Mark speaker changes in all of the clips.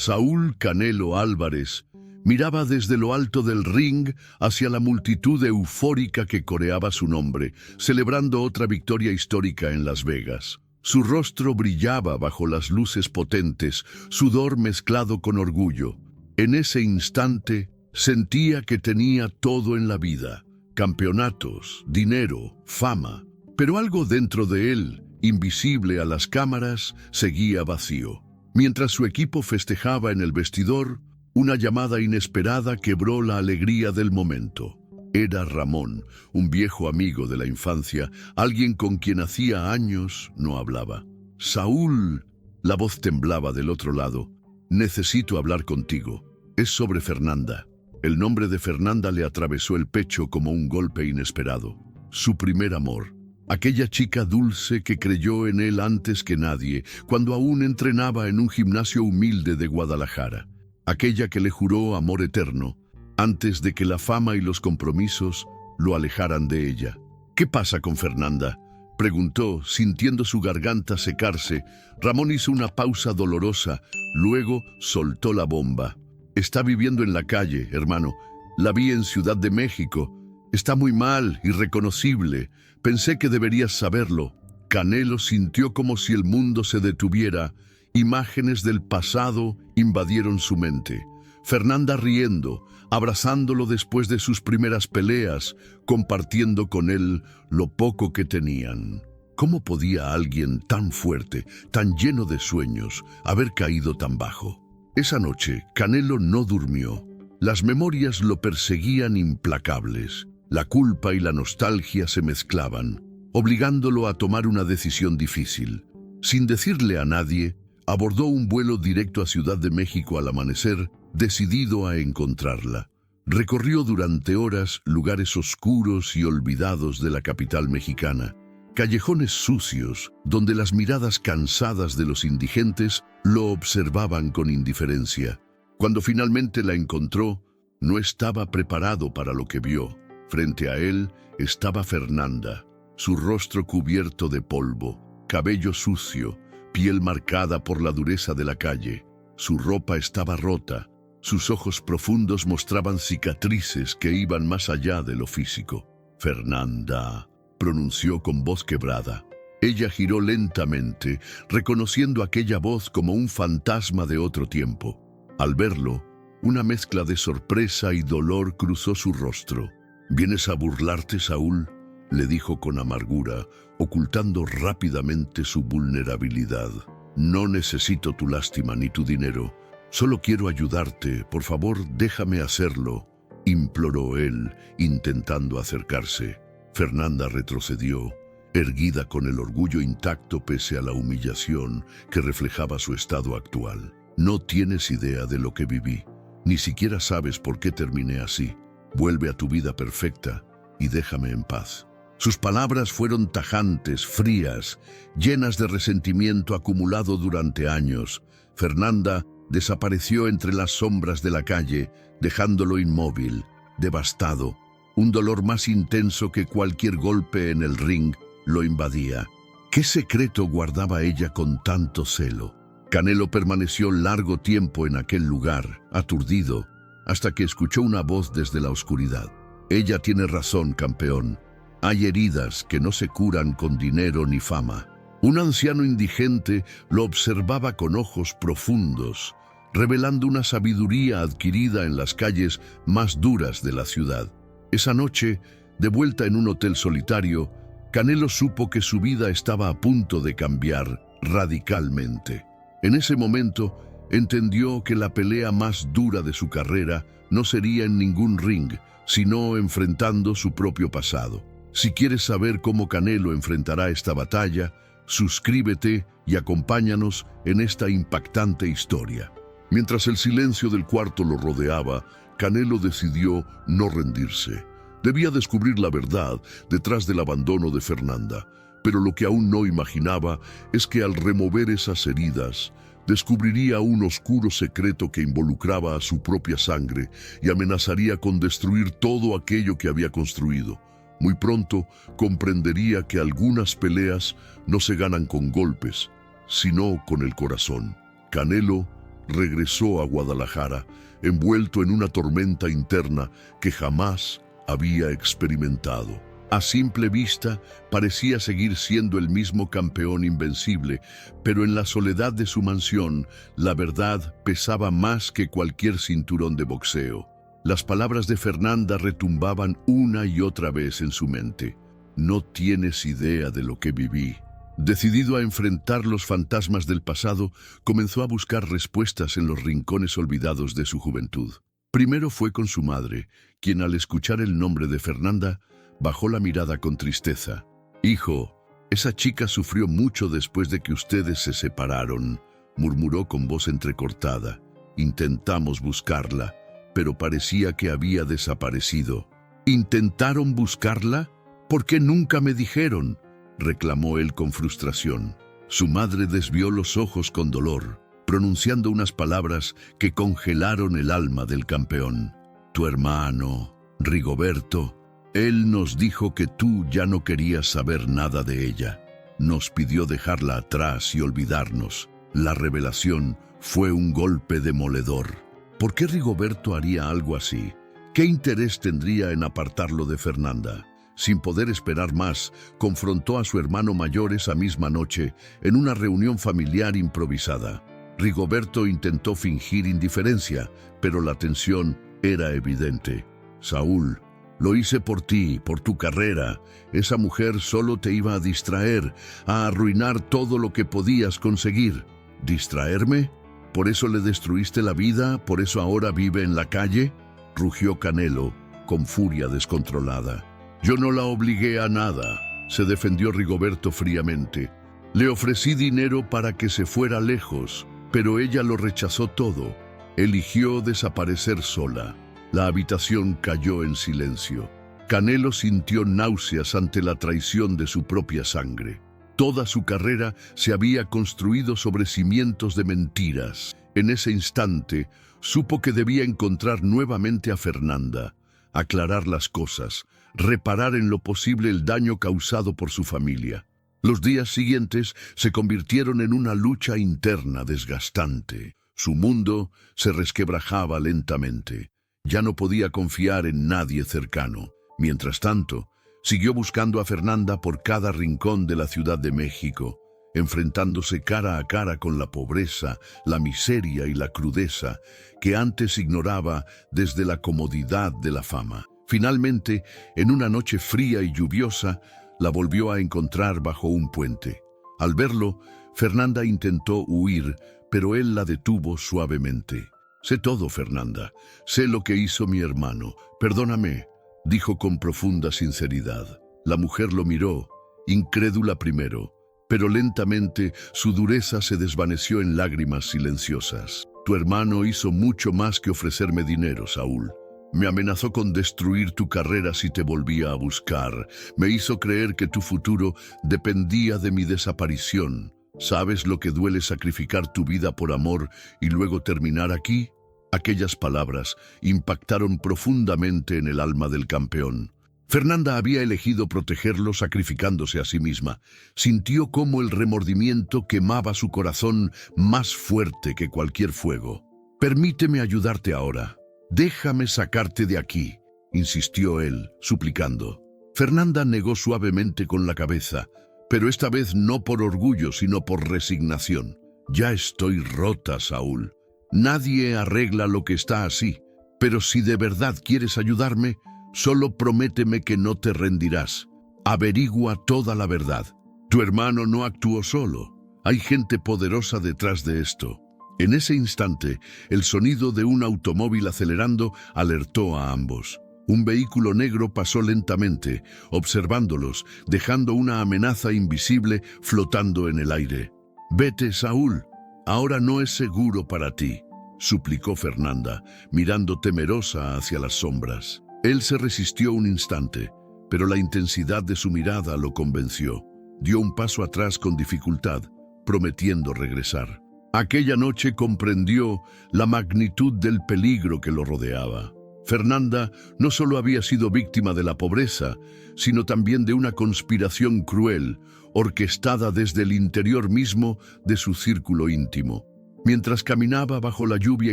Speaker 1: Saúl Canelo Álvarez miraba desde lo alto del ring hacia la multitud eufórica que coreaba su nombre, celebrando otra victoria histórica en Las Vegas. Su rostro brillaba bajo las luces potentes, sudor mezclado con orgullo. En ese instante sentía que tenía todo en la vida: campeonatos, dinero, fama. Pero algo dentro de él, invisible a las cámaras, seguía vacío. Mientras su equipo festejaba en el vestidor, una llamada inesperada quebró la alegría del momento. Era Ramón, un viejo amigo de la infancia, alguien con quien hacía años no hablaba. «Saúl», la voz temblaba del otro lado, «necesito hablar contigo. Es sobre Fernanda». El nombre de Fernanda le atravesó el pecho como un golpe inesperado. Su primer amor. Aquella chica dulce que creyó en él antes que nadie, cuando aún entrenaba en un gimnasio humilde de Guadalajara. Aquella que le juró amor eterno, antes de que la fama y los compromisos lo alejaran de ella. «¿Qué pasa con Fernanda?», preguntó, sintiendo su garganta secarse. Ramón hizo una pausa dolorosa, luego soltó la bomba. «Está viviendo en la calle, hermano. La vi en Ciudad de México. Está muy mal, irreconocible. Pensé que deberías saberlo». Canelo sintió como si el mundo se detuviera. Imágenes del pasado invadieron su mente. Fernanda riendo, abrazándolo después de sus primeras peleas, compartiendo con él lo poco que tenían. ¿Cómo podía alguien tan fuerte, tan lleno de sueños, haber caído tan bajo? Esa noche, Canelo no durmió. Las memorias lo perseguían implacables. La culpa y la nostalgia se mezclaban, obligándolo a tomar una decisión difícil. Sin decirle a nadie, abordó un vuelo directo a Ciudad de México al amanecer, decidido a encontrarla. Recorrió durante horas lugares oscuros y olvidados de la capital mexicana, callejones sucios donde las miradas cansadas de los indigentes lo observaban con indiferencia. Cuando finalmente la encontró, no estaba preparado para lo que vio. Frente a él estaba Fernanda, su rostro cubierto de polvo, cabello sucio, piel marcada por la dureza de la calle. Su ropa estaba rota, sus ojos profundos mostraban cicatrices que iban más allá de lo físico. «Fernanda», pronunció con voz quebrada. Ella giró lentamente, reconociendo aquella voz como un fantasma de otro tiempo. Al verlo, una mezcla de sorpresa y dolor cruzó su rostro. «¿Vienes a burlarte, Saúl?», le dijo con amargura, ocultando rápidamente su vulnerabilidad. «No necesito tu lástima ni tu dinero. Solo quiero ayudarte. Por favor, déjame hacerlo», imploró él, intentando acercarse. Fernanda retrocedió, erguida con el orgullo intacto pese a la humillación que reflejaba su estado actual. «No tienes idea de lo que viví. Ni siquiera sabes por qué terminé así. Vuelve a tu vida perfecta y déjame en paz». Sus palabras fueron tajantes, frías, llenas de resentimiento acumulado durante años. Fernanda desapareció entre las sombras de la calle, dejándolo inmóvil, devastado. Un dolor más intenso que cualquier golpe en el ring lo invadía. ¿Qué secreto guardaba ella con tanto celo? Canelo permaneció largo tiempo en aquel lugar, aturdido, hasta que escuchó una voz desde la oscuridad. «Ella tiene razón, campeón. Hay heridas que no se curan con dinero ni fama». Un anciano indigente lo observaba con ojos profundos, revelando una sabiduría adquirida en las calles más duras de la ciudad. Esa noche, de vuelta en un hotel solitario, Canelo supo que su vida estaba a punto de cambiar radicalmente. En ese momento, entendió que la pelea más dura de su carrera no sería en ningún ring, sino enfrentando su propio pasado. Si quieres saber cómo Canelo enfrentará esta batalla, suscríbete y acompáñanos en esta impactante historia. Mientras el silencio del cuarto lo rodeaba, Canelo decidió no rendirse. Debía descubrir la verdad detrás del abandono de Fernanda, pero lo que aún no imaginaba es que al remover esas heridas, descubriría un oscuro secreto que involucraba a su propia sangre y amenazaría con destruir todo aquello que había construido. Muy pronto comprendería que algunas peleas no se ganan con golpes, sino con el corazón. Canelo regresó a Guadalajara, envuelto en una tormenta interna que jamás había experimentado. A simple vista, parecía seguir siendo el mismo campeón invencible, pero en la soledad de su mansión, la verdad pesaba más que cualquier cinturón de boxeo. Las palabras de Fernanda retumbaban una y otra vez en su mente. No tienes idea de lo que viví. Decidido a enfrentar los fantasmas del pasado, comenzó a buscar respuestas en los rincones olvidados de su juventud. Primero fue con su madre, quien al escuchar el nombre de Fernanda, bajó la mirada con tristeza. «Hijo, esa chica sufrió mucho después de que ustedes se separaron», murmuró con voz entrecortada. «Intentamos buscarla, pero parecía que había desaparecido». «¿Intentaron buscarla? ¿Por qué nunca me dijeron?», reclamó él con frustración. Su madre desvió los ojos con dolor, pronunciando unas palabras que congelaron el alma del campeón. «Tu hermano, Rigoberto, él nos dijo que tú ya no querías saber nada de ella. Nos pidió dejarla atrás y olvidarnos. La revelación fue un golpe demoledor». ¿Por qué Rigoberto haría algo así? ¿Qué interés tendría en apartarlo de Fernanda? Sin poder esperar más, confrontó a su hermano mayor esa misma noche en una reunión familiar improvisada. Rigoberto intentó fingir indiferencia, pero la tensión era evidente. «Saúl, lo hice por ti, por tu carrera. Esa mujer solo te iba a distraer, a arruinar todo lo que podías conseguir». «¿Distraerme? ¿Por eso le destruiste la vida? ¿Por eso ahora vive en la calle?», rugió Canelo, con furia descontrolada. «Yo no la obligué a nada», se defendió Rigoberto fríamente. «Le ofrecí dinero para que se fuera lejos, pero ella lo rechazó todo. Eligió desaparecer sola». La habitación cayó en silencio. Canelo sintió náuseas ante la traición de su propia sangre. Toda su carrera se había construido sobre cimientos de mentiras. En ese instante, supo que debía encontrar nuevamente a Fernanda, aclarar las cosas, reparar en lo posible el daño causado por su familia. Los días siguientes se convirtieron en una lucha interna desgastante. Su mundo se resquebrajaba lentamente. Ya no podía confiar en nadie cercano. Mientras tanto, siguió buscando a Fernanda por cada rincón de la Ciudad de México, enfrentándose cara a cara con la pobreza, la miseria y la crudeza que antes ignoraba desde la comodidad de la fama. Finalmente, en una noche fría y lluviosa, la volvió a encontrar bajo un puente. Al verlo, Fernanda intentó huir, pero él la detuvo suavemente. «Sé todo, Fernanda. Sé lo que hizo mi hermano. Perdóname», dijo con profunda sinceridad. La mujer lo miró, incrédula primero, pero lentamente su dureza se desvaneció en lágrimas silenciosas. «Tu hermano hizo mucho más que ofrecerme dinero, Saúl. Me amenazó con destruir tu carrera si te volvía a buscar. Me hizo creer que tu futuro dependía de mi desaparición. ¿Sabes lo que duele sacrificar tu vida por amor y luego terminar aquí?». Aquellas palabras impactaron profundamente en el alma del campeón. Fernanda había elegido protegerlo sacrificándose a sí misma. Sintió cómo el remordimiento quemaba su corazón más fuerte que cualquier fuego. «Permíteme ayudarte ahora. Déjame sacarte de aquí», insistió él, suplicando. Fernanda negó suavemente con la cabeza, pero esta vez no por orgullo, sino por resignación. «Ya estoy rota, Saúl. Nadie arregla lo que está así. Pero si de verdad quieres ayudarme, solo prométeme que no te rendirás. Averigua toda la verdad. Tu hermano no actuó solo. Hay gente poderosa detrás de esto». En ese instante, el sonido de un automóvil acelerando alertó a ambos. Un vehículo negro pasó lentamente, observándolos, dejando una amenaza invisible flotando en el aire. «Vete, Saúl. Ahora no es seguro para ti», suplicó Fernanda, mirando temerosa hacia las sombras. Él se resistió un instante, pero la intensidad de su mirada lo convenció. Dio un paso atrás con dificultad, prometiendo regresar. Aquella noche comprendió la magnitud del peligro que lo rodeaba. Fernanda no solo había sido víctima de la pobreza, sino también de una conspiración cruel, orquestada desde el interior mismo de su círculo íntimo. Mientras caminaba bajo la lluvia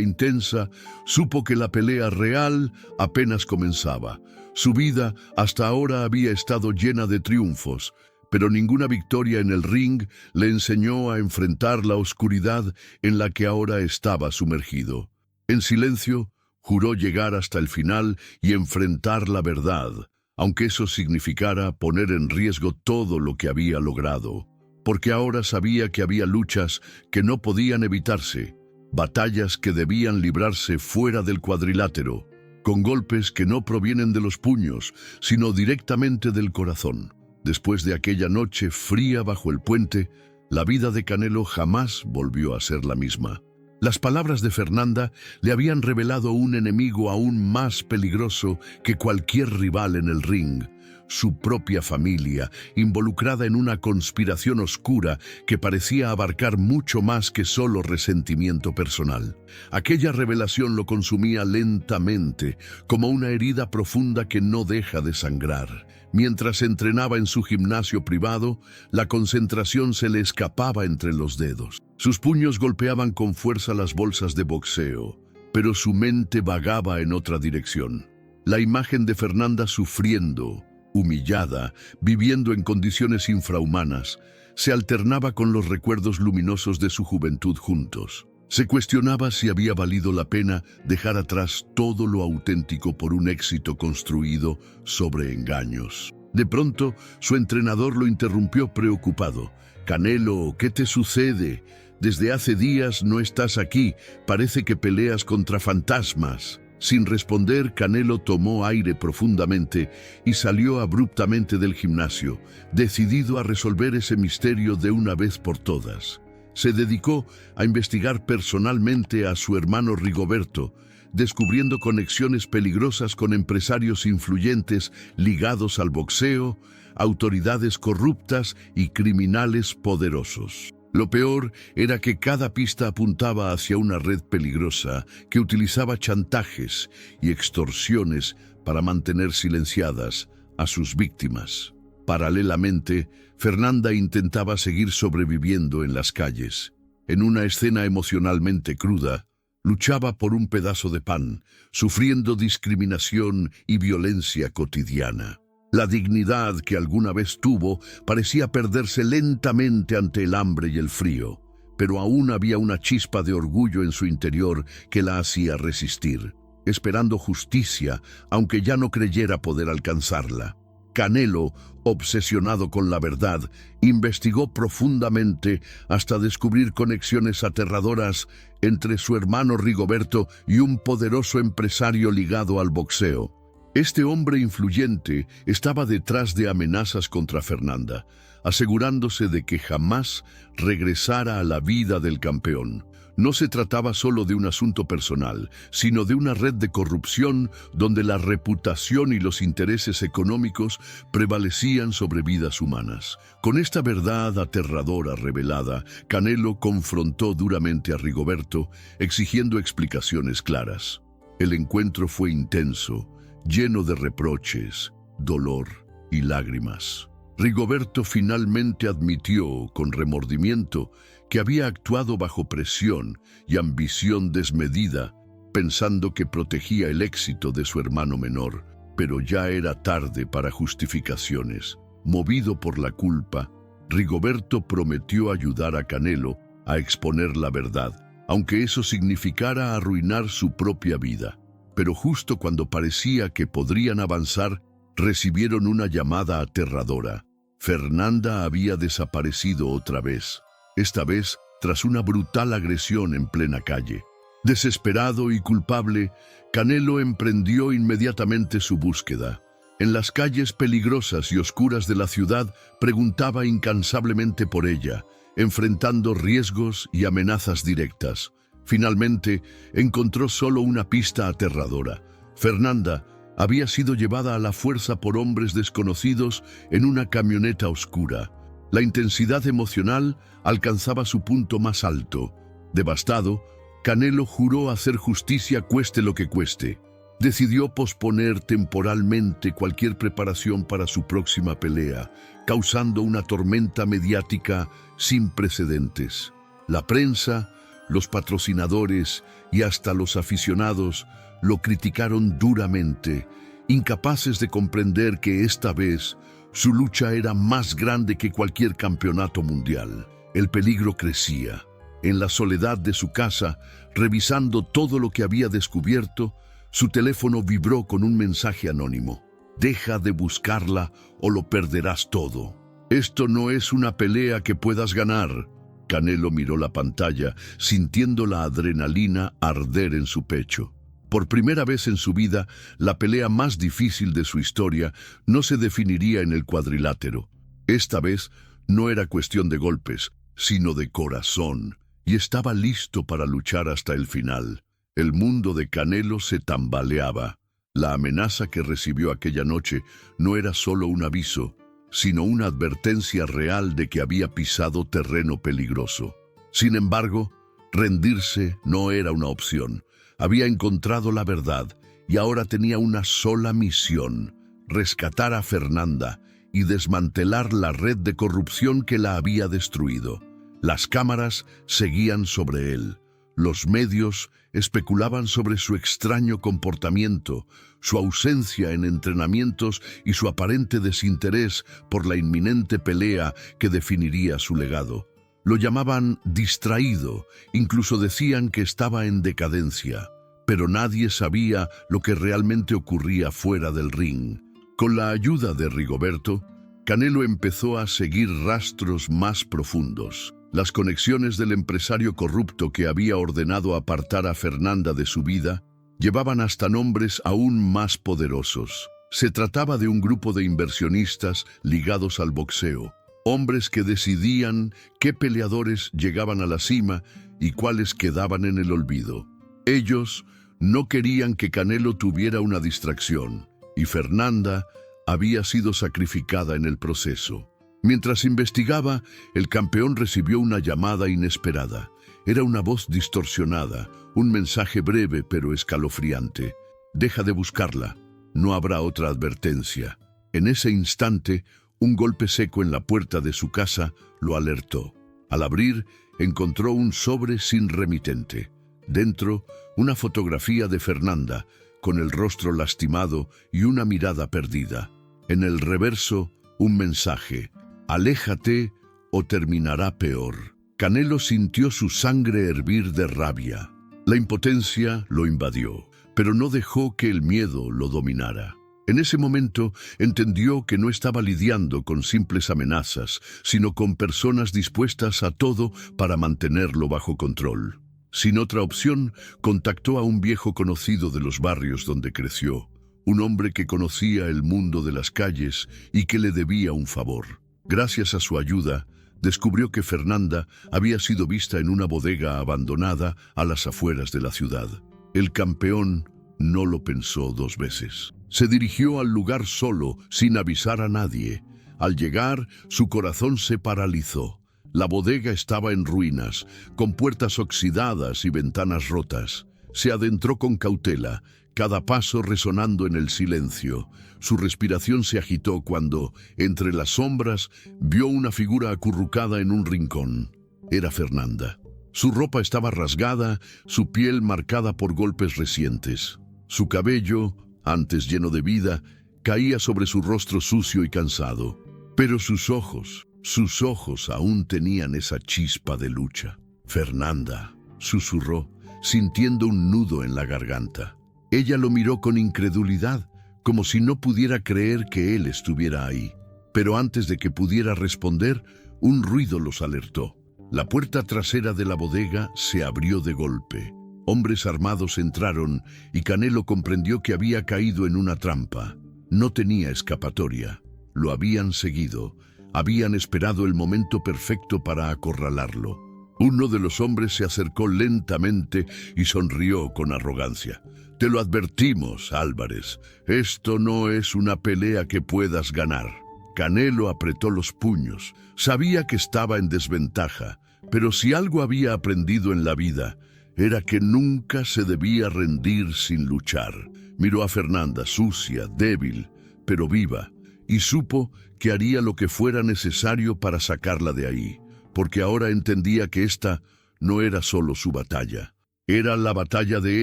Speaker 1: intensa, supo que la pelea real apenas comenzaba. Su vida hasta ahora había estado llena de triunfos, pero ninguna victoria en el ring le enseñó a enfrentar la oscuridad en la que ahora estaba sumergido. En silencio, juró llegar hasta el final y enfrentar la verdad, aunque eso significara poner en riesgo todo lo que había logrado. Porque ahora sabía que había luchas que no podían evitarse, batallas que debían librarse fuera del cuadrilátero, con golpes que no provienen de los puños, sino directamente del corazón. Después de aquella noche fría bajo el puente, la vida de Canelo jamás volvió a ser la misma. Las palabras de Fernanda le habían revelado un enemigo aún más peligroso que cualquier rival en el ring: su propia familia, involucrada en una conspiración oscura que parecía abarcar mucho más que solo resentimiento personal. Aquella revelación lo consumía lentamente, como una herida profunda que no deja de sangrar. Mientras entrenaba en su gimnasio privado, la concentración se le escapaba entre los dedos. Sus puños golpeaban con fuerza las bolsas de boxeo, pero su mente vagaba en otra dirección. La imagen de Fernanda sufriendo, humillada, viviendo en condiciones infrahumanas, se alternaba con los recuerdos luminosos de su juventud juntos. Se cuestionaba si había valido la pena dejar atrás todo lo auténtico por un éxito construido sobre engaños. De pronto, su entrenador lo interrumpió preocupado. «Canelo, ¿qué te sucede? Desde hace días no estás aquí. Parece que peleas contra fantasmas». Sin responder, Canelo tomó aire profundamente y salió abruptamente del gimnasio, decidido a resolver ese misterio de una vez por todas. Se dedicó a investigar personalmente a su hermano Rigoberto, descubriendo conexiones peligrosas con empresarios influyentes ligados al boxeo, autoridades corruptas y criminales poderosos. Lo peor era que cada pista apuntaba hacia una red peligrosa que utilizaba chantajes y extorsiones para mantener silenciadas a sus víctimas. Paralelamente, Fernanda intentaba seguir sobreviviendo en las calles. En una escena emocionalmente cruda, luchaba por un pedazo de pan, sufriendo discriminación y violencia cotidiana. La dignidad que alguna vez tuvo parecía perderse lentamente ante el hambre y el frío, pero aún había una chispa de orgullo en su interior que la hacía resistir, esperando justicia, aunque ya no creyera poder alcanzarla. Canelo, obsesionado con la verdad, investigó profundamente hasta descubrir conexiones aterradoras entre su hermano Rigoberto y un poderoso empresario ligado al boxeo. Este hombre influyente estaba detrás de amenazas contra Fernanda, asegurándose de que jamás regresara a la vida del campeón. No se trataba solo de un asunto personal, sino de una red de corrupción donde la reputación y los intereses económicos prevalecían sobre vidas humanas. Con esta verdad aterradora revelada, Canelo confrontó duramente a Rigoberto, exigiendo explicaciones claras. El encuentro fue intenso, lleno de reproches, dolor y lágrimas. Rigoberto finalmente admitió, con remordimiento, que había actuado bajo presión y ambición desmedida, pensando que protegía el éxito de su hermano menor, pero ya era tarde para justificaciones. Movido por la culpa, Rigoberto prometió ayudar a Canelo a exponer la verdad, aunque eso significara arruinar su propia vida. Pero justo cuando parecía que podrían avanzar, recibieron una llamada aterradora. Fernanda había desaparecido otra vez, esta vez tras una brutal agresión en plena calle. Desesperado y culpable, Canelo emprendió inmediatamente su búsqueda. En las calles peligrosas y oscuras de la ciudad preguntaba incansablemente por ella, enfrentando riesgos y amenazas directas. Finalmente, encontró solo una pista aterradora. Fernanda había sido llevada a la fuerza por hombres desconocidos en una camioneta oscura. La intensidad emocional alcanzaba su punto más alto. Devastado, Canelo juró hacer justicia cueste lo que cueste. Decidió posponer temporalmente cualquier preparación para su próxima pelea, causando una tormenta mediática sin precedentes. La prensa Los patrocinadores y hasta los aficionados lo criticaron duramente, incapaces de comprender que esta vez su lucha era más grande que cualquier campeonato mundial. El peligro crecía. En la soledad de su casa, revisando todo lo que había descubierto, su teléfono vibró con un mensaje anónimo. Deja de buscarla o lo perderás todo. Esto no es una pelea que puedas ganar. Canelo miró la pantalla, sintiendo la adrenalina arder en su pecho. Por primera vez en su vida, la pelea más difícil de su historia no se definiría en el cuadrilátero. Esta vez no era cuestión de golpes, sino de corazón, y estaba listo para luchar hasta el final. El mundo de Canelo se tambaleaba. La amenaza que recibió aquella noche no era solo un aviso, sino una advertencia real de que había pisado terreno peligroso. Sin embargo, rendirse no era una opción. Había encontrado la verdad y ahora tenía una sola misión: rescatar a Fernanda y desmantelar la red de corrupción que la había destruido. Las cámaras seguían sobre él. Los medios especulaban sobre su extraño comportamiento, su ausencia en entrenamientos y su aparente desinterés por la inminente pelea que definiría su legado. Lo llamaban distraído, incluso decían que estaba en decadencia, pero nadie sabía lo que realmente ocurría fuera del ring. Con la ayuda de Rigoberto, Canelo empezó a seguir rastros más profundos. Las conexiones del empresario corrupto que había ordenado apartar a Fernanda de su vida llevaban hasta nombres aún más poderosos. Se trataba de un grupo de inversionistas ligados al boxeo, hombres que decidían qué peleadores llegaban a la cima y cuáles quedaban en el olvido. Ellos no querían que Canelo tuviera una distracción, y Fernanda había sido sacrificada en el proceso. Mientras investigaba, el campeón recibió una llamada inesperada. Era una voz distorsionada, un mensaje breve pero escalofriante. Deja de buscarla, no habrá otra advertencia. En ese instante, un golpe seco en la puerta de su casa lo alertó. Al abrir, encontró un sobre sin remitente. Dentro, una fotografía de Fernanda, con el rostro lastimado y una mirada perdida. En el reverso, un mensaje: aléjate o terminará peor. Canelo sintió su sangre hervir de rabia. La impotencia lo invadió, pero no dejó que el miedo lo dominara. En ese momento entendió que no estaba lidiando con simples amenazas, sino con personas dispuestas a todo para mantenerlo bajo control. Sin otra opción, contactó a un viejo conocido de los barrios donde creció, un hombre que conocía el mundo de las calles y que le debía un favor. Gracias a su ayuda, descubrió que Fernanda había sido vista en una bodega abandonada a las afueras de la ciudad. El campeón no lo pensó dos veces. Se dirigió al lugar solo, sin avisar a nadie. Al llegar, su corazón se paralizó. La bodega estaba en ruinas, con puertas oxidadas y ventanas rotas. Se adentró con cautela, cada paso resonando en el silencio. Su respiración se agitó cuando, entre las sombras, vio una figura acurrucada en un rincón. Era Fernanda. Su ropa estaba rasgada, su piel marcada por golpes recientes. Su cabello, antes lleno de vida, caía sobre su rostro sucio y cansado. Pero sus ojos aún tenían esa chispa de lucha. Fernanda, susurró, sintiendo un nudo en la garganta. Ella lo miró con incredulidad, como si no pudiera creer que él estuviera ahí. Pero antes de que pudiera responder, un ruido los alertó. La puerta trasera de la bodega se abrió de golpe. Hombres armados entraron y Canelo comprendió que había caído en una trampa. No tenía escapatoria. Lo habían seguido. Habían esperado el momento perfecto para acorralarlo. Uno de los hombres se acercó lentamente y sonrió con arrogancia. Te lo advertimos, Álvarez. Esto no es una pelea que puedas ganar. Canelo apretó los puños. Sabía que estaba en desventaja, pero si algo había aprendido en la vida, era que nunca se debía rendir sin luchar. Miró a Fernanda, sucia, débil, pero viva, y supo que haría lo que fuera necesario para sacarla de ahí, porque ahora entendía que esta no era solo su batalla. Era la batalla de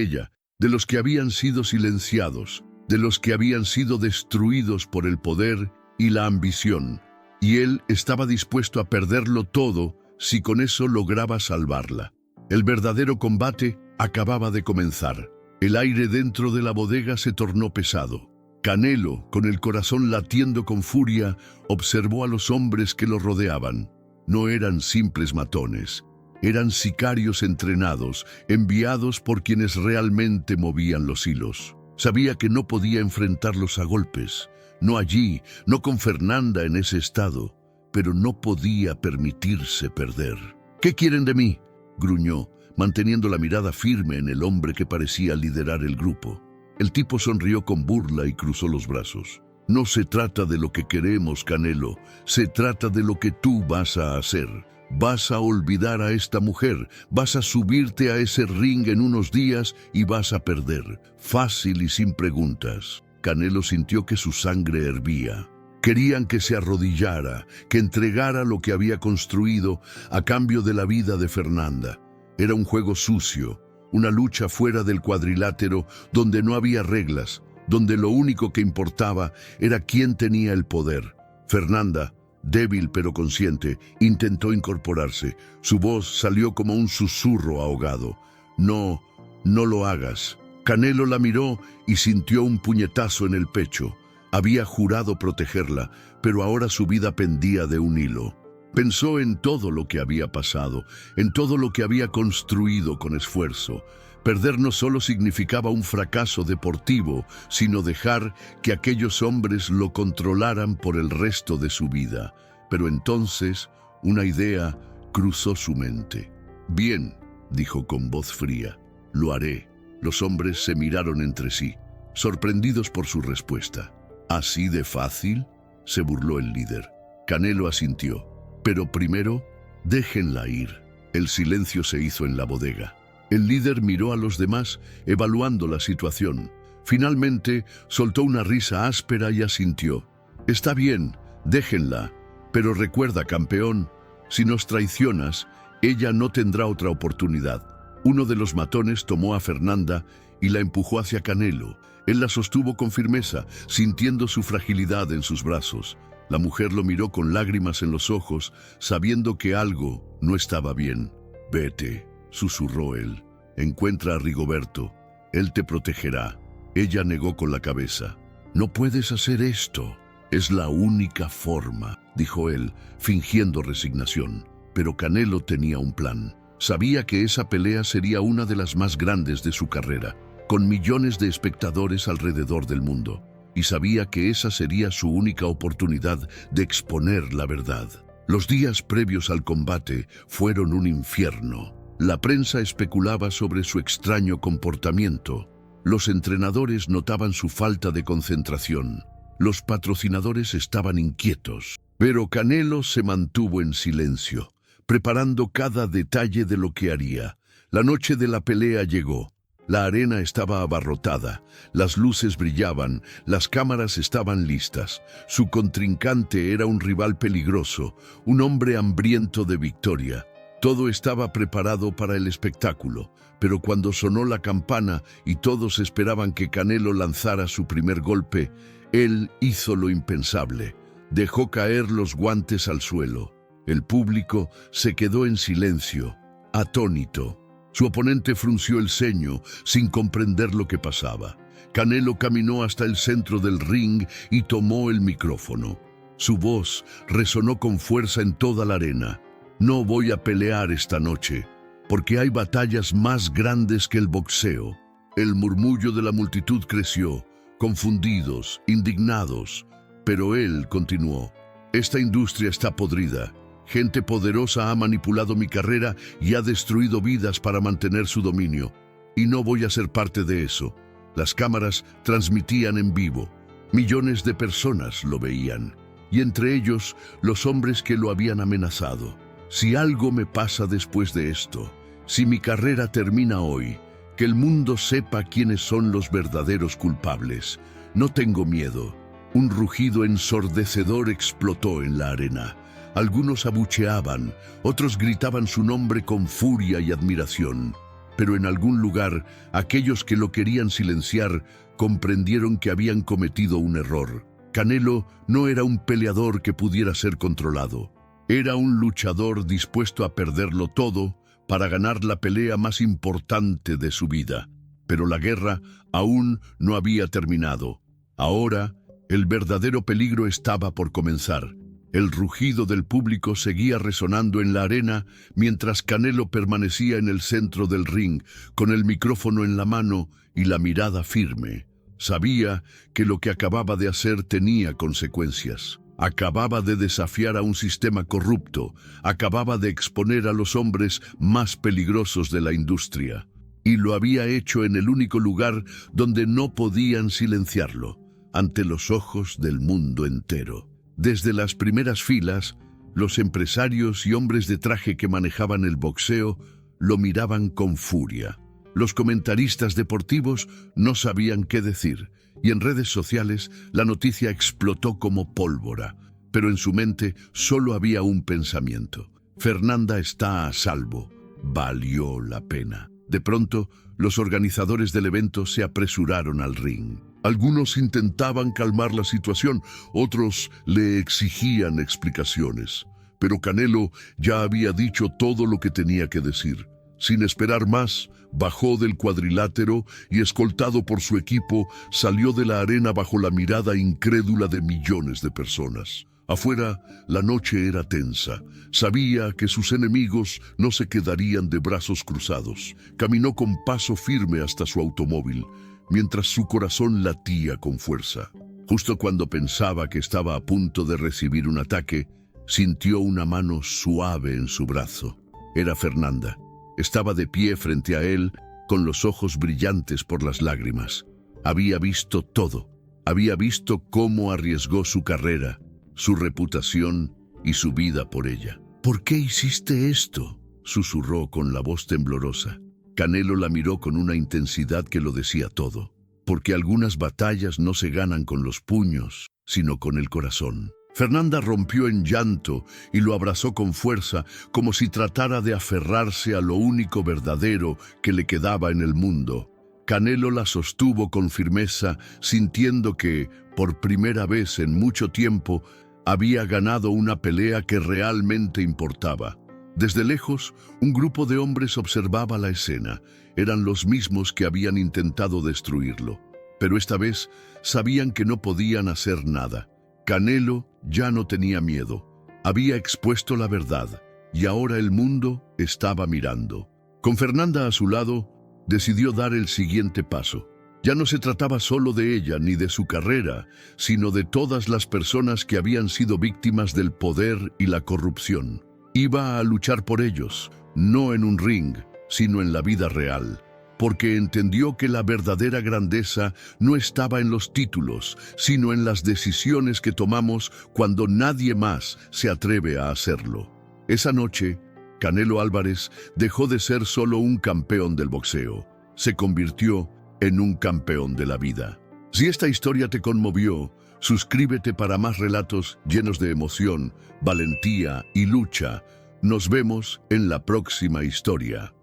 Speaker 1: ella, de los que habían sido silenciados, de los que habían sido destruidos por el poder y la ambición. Y él estaba dispuesto a perderlo todo si con eso lograba salvarla. El verdadero combate acababa de comenzar. El aire dentro de la bodega se tornó pesado. Canelo, con el corazón latiendo con furia, observó a los hombres que lo rodeaban. No eran simples matones, eran sicarios entrenados, enviados por quienes realmente movían los hilos. Sabía que no podía enfrentarlos a golpes, no allí, no con Fernanda en ese estado, pero no podía permitirse perder. «¿Qué quieren de mí?», gruñó, manteniendo la mirada firme en el hombre que parecía liderar el grupo. El tipo sonrió con burla y cruzó los brazos. «No se trata de lo que queremos, Canelo, se trata de lo que tú vas a hacer. Vas a olvidar a esta mujer, vas a subirte a ese ring en unos días y vas a perder, fácil y sin preguntas». Canelo sintió que su sangre hervía. Querían que se arrodillara, que entregara lo que había construido a cambio de la vida de Fernanda. Era un juego sucio, una lucha fuera del cuadrilátero donde no había reglas, donde lo único que importaba era quién tenía el poder. Fernanda, débil pero consciente, intentó incorporarse. Su voz salió como un susurro ahogado. «No, no lo hagas». Canelo la miró y sintió un puñetazo en el pecho. Había jurado protegerla, pero ahora su vida pendía de un hilo. Pensó en todo lo que había pasado, en todo lo que había construido con esfuerzo. Perder no solo significaba un fracaso deportivo, sino dejar que aquellos hombres lo controlaran por el resto de su vida. Pero entonces, una idea cruzó su mente. «Bien», dijo con voz fría, «lo haré». Los hombres se miraron entre sí, sorprendidos por su respuesta. «¿Así de fácil?», se burló el líder. Canelo asintió. «Pero primero, déjenla ir». El silencio se hizo en la bodega. El líder miró a los demás, evaluando la situación. Finalmente, soltó una risa áspera y asintió. «Está bien, déjenla. Pero recuerda, campeón, si nos traicionas, ella no tendrá otra oportunidad». Uno de los matones tomó a Fernanda y la empujó hacia Canelo. Él la sostuvo con firmeza, sintiendo su fragilidad en sus brazos. La mujer lo miró con lágrimas en los ojos, sabiendo que algo no estaba bien. «Vete», susurró él. «Encuentra a Rigoberto. Él te protegerá». Ella negó con la cabeza. «No puedes hacer esto». «Es la única forma», dijo él, fingiendo resignación. Pero Canelo tenía un plan. Sabía que esa pelea sería una de las más grandes de su carrera, con millones de espectadores alrededor del mundo. Y sabía que esa sería su única oportunidad de exponer la verdad. Los días previos al combate fueron un infierno. La prensa especulaba sobre su extraño comportamiento. Los entrenadores notaban su falta de concentración. Los patrocinadores estaban inquietos. Pero Canelo se mantuvo en silencio, preparando cada detalle de lo que haría. La noche de la pelea llegó. La arena estaba abarrotada, las luces brillaban, las cámaras estaban listas. Su contrincante era un rival peligroso, un hombre hambriento de victoria. Todo estaba preparado para el espectáculo, pero cuando sonó la campana y todos esperaban que Canelo lanzara su primer golpe, él hizo lo impensable. Dejó caer los guantes al suelo. El público se quedó en silencio, atónito. Su oponente frunció el ceño, sin comprender lo que pasaba. Canelo caminó hasta el centro del ring y tomó el micrófono. Su voz resonó con fuerza en toda la arena. «No voy a pelear esta noche, porque hay batallas más grandes que el boxeo». El murmullo de la multitud creció, confundidos, indignados. Pero él continuó. «Esta industria está podrida. Gente poderosa ha manipulado mi carrera y ha destruido vidas para mantener su dominio. Y no voy a ser parte de eso». Las cámaras transmitían en vivo. Millones de personas lo veían. Y entre ellos, los hombres que lo habían amenazado. «Si algo me pasa después de esto, si mi carrera termina hoy, que el mundo sepa quiénes son los verdaderos culpables. No tengo miedo». Un rugido ensordecedor explotó en la arena. Algunos abucheaban, otros gritaban su nombre con furia y admiración. Pero en algún lugar, aquellos que lo querían silenciar comprendieron que habían cometido un error. Canelo no era un peleador que pudiera ser controlado. Era un luchador dispuesto a perderlo todo para ganar la pelea más importante de su vida. Pero la guerra aún no había terminado. Ahora, el verdadero peligro estaba por comenzar. El rugido del público seguía resonando en la arena mientras Canelo permanecía en el centro del ring, con el micrófono en la mano y la mirada firme. Sabía que lo que acababa de hacer tenía consecuencias. Acababa de desafiar a un sistema corrupto, acababa de exponer a los hombres más peligrosos de la industria. Y lo había hecho en el único lugar donde no podían silenciarlo, ante los ojos del mundo entero. Desde las primeras filas, los empresarios y hombres de traje que manejaban el boxeo lo miraban con furia. Los comentaristas deportivos no sabían qué decir, y en redes sociales la noticia explotó como pólvora. Pero en su mente solo había un pensamiento: Fernanda está a salvo. Valió la pena. De pronto, los organizadores del evento se apresuraron al ring. Algunos intentaban calmar la situación, otros le exigían explicaciones. Pero Canelo ya había dicho todo lo que tenía que decir. Sin esperar más, bajó del cuadrilátero y, escoltado por su equipo, salió de la arena bajo la mirada incrédula de millones de personas. Afuera, la noche era tensa. Sabía que sus enemigos no se quedarían de brazos cruzados. Caminó con paso firme hasta su automóvil, mientras su corazón latía con fuerza. Justo cuando pensaba que estaba a punto de recibir un ataque, sintió una mano suave en su brazo. Era Fernanda. Estaba de pie frente a él, con los ojos brillantes por las lágrimas. Había visto todo. Había visto cómo arriesgó su carrera, su reputación y su vida por ella. ¿Por qué hiciste esto?, susurró con la voz temblorosa. Canelo la miró con una intensidad que lo decía todo. Porque algunas batallas no se ganan con los puños, sino con el corazón. Fernanda rompió en llanto y lo abrazó con fuerza, como si tratara de aferrarse a lo único verdadero que le quedaba en el mundo. Canelo la sostuvo con firmeza, sintiendo que, por primera vez en mucho tiempo, había ganado una pelea que realmente importaba. Desde lejos, un grupo de hombres observaba la escena. Eran los mismos que habían intentado destruirlo. Pero esta vez sabían que no podían hacer nada. Canelo ya no tenía miedo. Había expuesto la verdad, y ahora el mundo estaba mirando. Con Fernanda a su lado, decidió dar el siguiente paso. Ya no se trataba solo de ella ni de su carrera, sino de todas las personas que habían sido víctimas del poder y la corrupción. Iba a luchar por ellos, no en un ring, sino en la vida real, porque entendió que la verdadera grandeza no estaba en los títulos, sino en las decisiones que tomamos cuando nadie más se atreve a hacerlo. Esa noche, Canelo Álvarez dejó de ser solo un campeón del boxeo. Se convirtió en un campeón de la vida. Si esta historia te conmovió, suscríbete para más relatos llenos de emoción, valentía y lucha. Nos vemos en la próxima historia.